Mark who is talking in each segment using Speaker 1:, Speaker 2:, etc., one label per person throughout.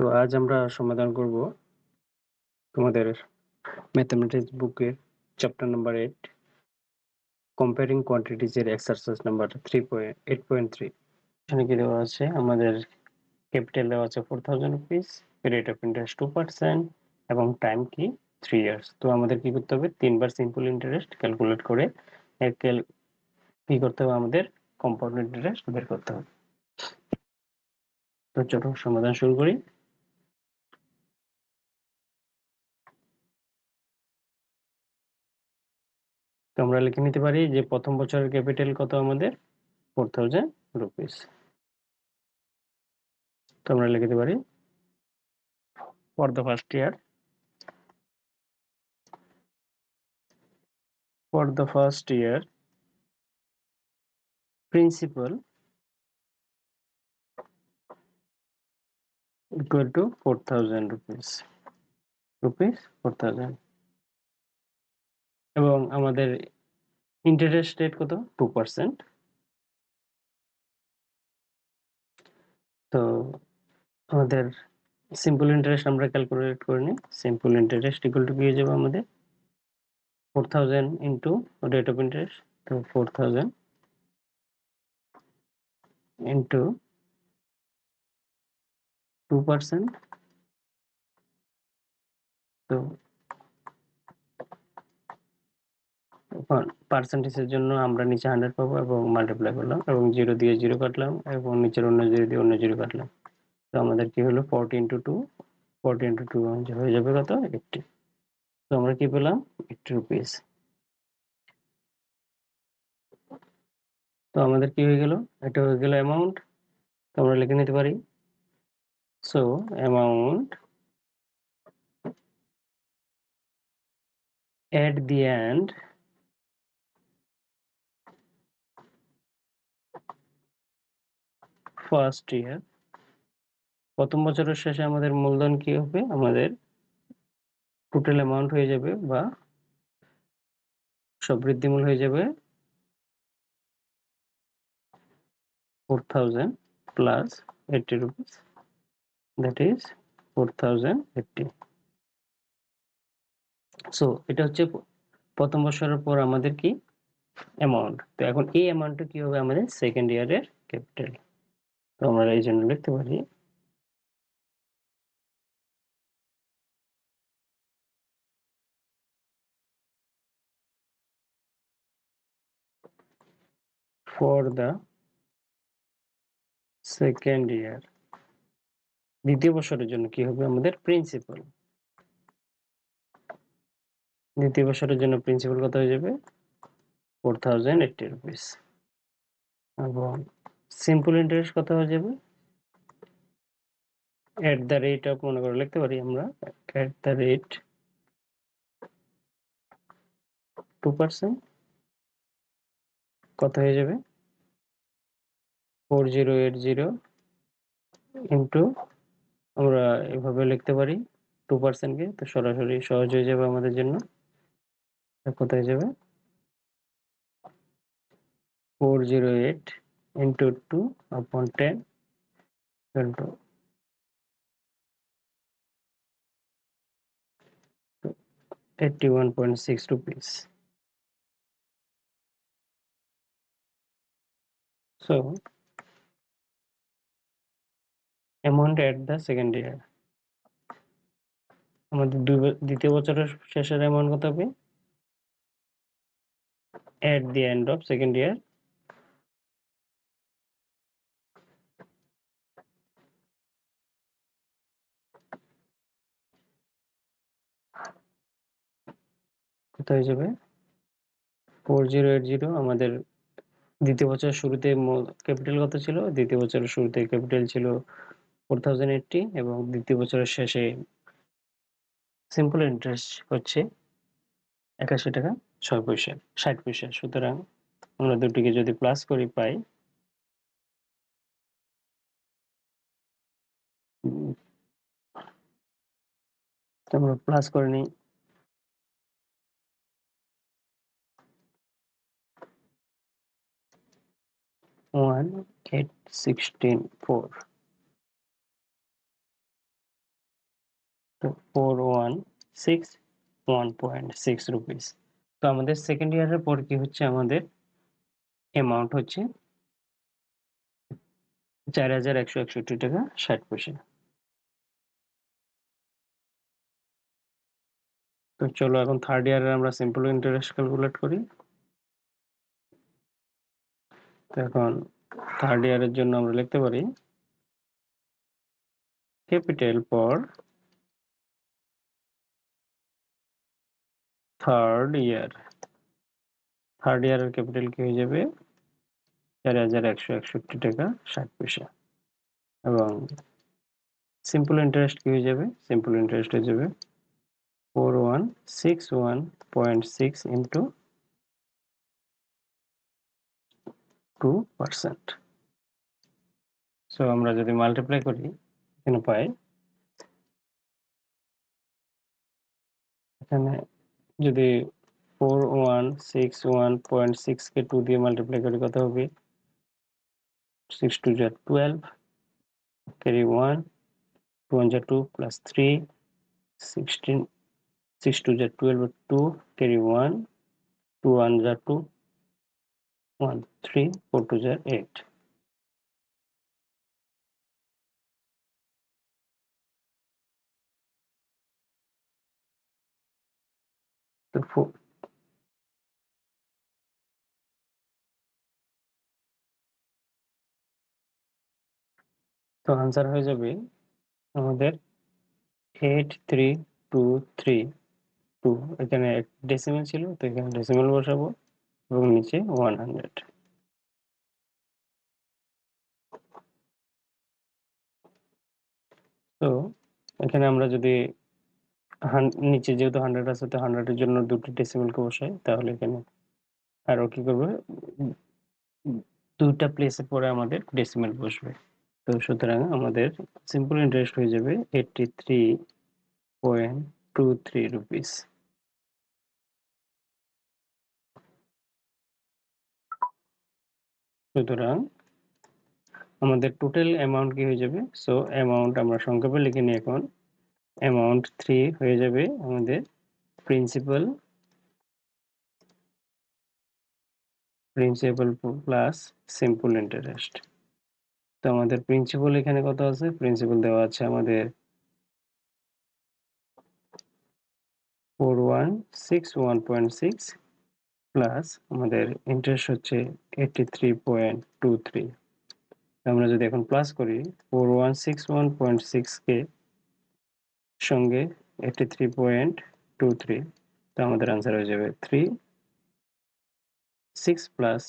Speaker 1: তো আজ আমরা সমাধান করব তোমাদের ম্যাথমেটিক্স বুকের চ্যাপ্টার নাম্বার 8 কম্পেয়ারিং কোয়ান্টিটিজ এর এক্সারসাইজ নাম্বার 3.8.3। এখানে কি দেওয়া আছে, আমাদের ক্যাপিটাল দেওয়া আছে 4000 রুপিস, রেট অফ ইন্টারেস্ট 2% এবং টাইম কি 3 ইয়ার্স। তো আমাদের কি করতে হবে, তিনবার সিম্পল ইন্টারেস্ট ক্যালকুলেট করে কি করতে হবে, আমাদের কম্পাউন্ড ইন্টারেস্ট বের করতে হবে। তো চলো সমাধান শুরু করি। তো আমরা লিখে নিতে পারি যে প্রথম বছরের ক্যাপিটাল কত, আমাদের 4000 রুপিস। তো আমরা লিখতে পারি for the first year, principal equal to 4000 rupees 4000 এবং আমাদের ইন্টারেস্ট রেট কত 2%। তো আমাদের সিম্পল ইন্টারেস্ট আমরা ক্যালকুলেট করে নিই। সিম্পল ইন্টারেস্ট ইকুয়াল টু কি হয়ে যাবে, আমাদের 4000 ইন্টু রেট অফ ইন্টারেস্ট। তো 4000 ইন্টু 2%। তো এখন পার্সেন্টেজের জন্য আমরা নিচে 100 পাবো এবং মাল্টিপ্লাই করলাম এবং 0 দিয়ে 0 কাটলাম এবং নিচের অন্য 0 দিয়ে অন্য 0 কাটলাম। তো আমাদের কি হলো 40 ইন্টু 2, 40 ইন্টু 2 হয়ে যাবে কত 80। তো আমরা কি পেলাম 80 রুপিস। তো আমাদের কি হয়ে গেল, এটা হয়ে গেল অ্যামাউন্ট। তো আমরা লিখে নিতে পারি, so amount at the end first year, প্রথম বছরের শেষে আমাদের মূলধন কি হবে, আমাদের টোটাল অ্যামাউন্ট হয়ে যাবে বা সব বৃদ্ধিমূল হয়ে যাবে 4000 plus 80 rupees, that is 4080। So এটা হচ্ছে প্রথম বছরের পর আমাদের কি অ্যামাউন্ট। তো এখন এই অ্যামাউন্টটা কি হবে, আমাদের সেকেন্ড ইয়ারের ক্যাপিটাল। তো আমরা এই জন্য লিখতে পারি ফর দ্য সেকেন্ড ইয়ার, দ্বিতীয় বছরের জন্য কি হবে, আমাদের প্রিন্সিপাল। দ্বিতীয় বছরের জন্য প্রিন্সিপাল কত হয়ে যাবে 4080 রুপিস এবং সিম্পল ইন্টারেস্ট কত হয়ে যাবে এট দ্য রেট অফ, মনে করে লিখতে পারি আমরা এট দ্য রেট 2%, কত হয়ে যাবে 4080 ইন্টু, আমরা এভাবে লিখতে পারি 2% কে, তো সরাসরি সহজ হয়ে যাবে আমাদের জন্য। কত হয়ে যাবে 408 into 2 upon 10 into 81.6 rupees. So amount at the second year, আমাদের দ্বিতীয় বছরের শেষের অ্যামাউন্ট কত হবে at the end of second year, কত হয়ে যাবে 4080। আমাদের দ্বিতীয় বছরের শুরুতে ক্যাপিটাল কত ছিল, দ্বিতীয় বছরের শুরুতে ক্যাপিটাল ছিল 4080 এবং দ্বিতীয় বছরের শেষে সিম্পল ইন্টারেস্ট হচ্ছে 81 টাকা 6 পয়সা 60 পয়সা। সুতরাং আমরা দুটিকে যদি প্লাস করি পাই আমরা প্লাস করে নিই 1816.4 তো 4161.6 রুপিস। তো আমাদের সেকেন্ড ইয়ারের পর কি হচ্ছে, আমাদের অ্যামাউন্ট হচ্ছে 4161 টাকা 60 পয়সা। তো চলো এখন থার্ড ইয়ারে আমরা সিম্পল ইন্টারেস্ট ক্যালকুলেট করি। তো এখন থার্ড ইয়ারের জন্য আমরা লিখতে পারি ক্যাপিটাল ফর থার্ড ইয়ারের ক্যাপিটাল কি হয়ে যাবে 4161 টাকা 60 পয়সা। এবং সিম্পল ইন্টারেস্ট কি হয়ে যাবে, সিম্পল ইন্টারেস্ট হয়ে যাবে 4161.6 ইন্টু 2%। সো আমরা যদি মাল্টিপ্লাই করি এখানে পাই, এখানে যদি 4161.6 কে 2 দিয়ে মাল্টিপ্লাই করি কত হবে, 6 2 যা 12, carry 1, 2 1 যা 2 plus 3, 16, 6 2 যা 12, 2 carry 1, 2 1 যা 2, 1 3, 4 2 যা 8। তো তো আনসার হয়ে যাবে আমাদের 8323, এখানে ডেসিমেল ছিল তো এখানে ডেসিমেল বসাবো এবং নিচে 100। তো এখানে আমরা যদি নিচে যেহেতু 100 আছে তো 100 এর জন্য দুটো ডেসিমেলকে বসাই, তাহলে এখানে আরো কি করবে, দুইটা প্লেসের পরে আমাদের ডেসিমেল বসবে। তো সুতরাং আমাদের সিম্পল ইন্টারেস্ট হয়ে যাবে 83.23 রুপিস। সুতরাং আমাদের টোটাল অ্যামাউন্ট কি হয়ে যাবে, সো অ্যামাউন্ট আমরা সংক্ষেপে লিখে নিই এখন, অ্যামাউন্ট 3 হয়ে যাবে আমাদের প্রিন্সিপাল প্লাস সিম্পল ইন্টারেস্ট। তো আমাদের প্রিন্সিপাল এখানে কত আছে, প্রিন্সিপাল দেওয়া আছে আমাদের 4161.6 প্লাস আমাদের ইন্টারেস্ট হচ্ছে 83.23। আমরা যদি এখন প্লাস করি 4161.6 কে সঙ্গে 83.23, তো আমাদের আনসার হয়ে যাবে 3 6 প্লাস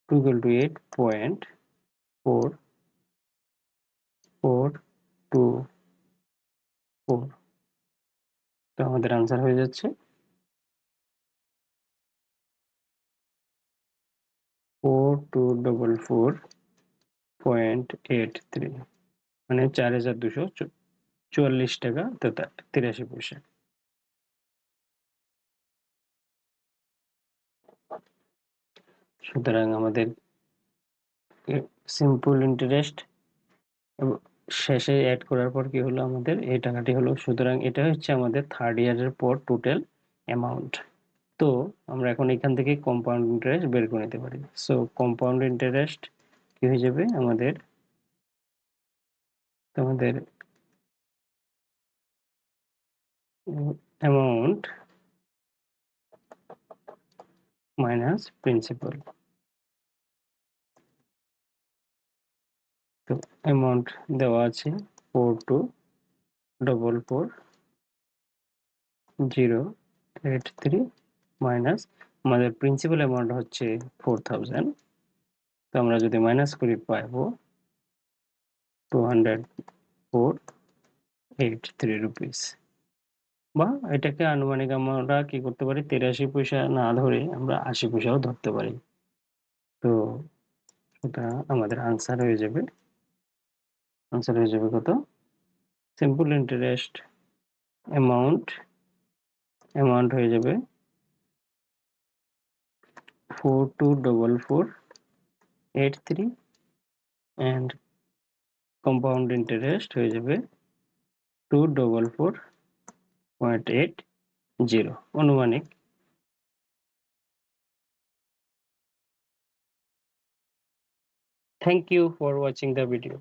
Speaker 1: 2 equal to 8.4424। তো আমাদের আনসার হয়ে যাচ্ছে 4244.83, মানে 4244 টাকা 83 পয়সা। সুতরাং আমাদের সিম্পল ইন্টারেস্ট শেষে অ্যাড করার পর কি হলো, আমাদের এই টাকাটি হলো। সুতরাং এটা হচ্ছে আমাদের থার্ড ইয়ারের পর টোটাল অ্যামাউন্ট। তো আমরা এখন এখান থেকে কম্পাউন্ড ইন্টারেস্ট বের করে নিতে পারি। সো কম্পাউন্ড ইন্টারেস্ট কি হয়ে যাবে আমাদের অ্যামাউন্ট মাইনাস প্রিন্সিপাল। তো অ্যামাউন্ট দেওয়া আছে 4244.083 মাইনাস আমাদের প্রিন্সিপাল অ্যামাউন্ট হচ্ছে 4000। তো আমরা যদি মাইনাস করি পাবো 204.83 রুপিস, বা এটাকে আনুমানিক আমরা কি করতে পারি, 83 পয়সা না ধরে আমরা 80 পয়সাও ধরতে পারি। তো সেটা আমাদের আনসার হয়ে যাবে কত, সিম্পল ইন্টারেস্ট অ্যামাউন্ট হয়ে যাবে 4244.83 and কম্পাউন্ড ইন্টারেস্ট হয়ে যাবে 244.80 অনুমানিক। Thank you for watching the video.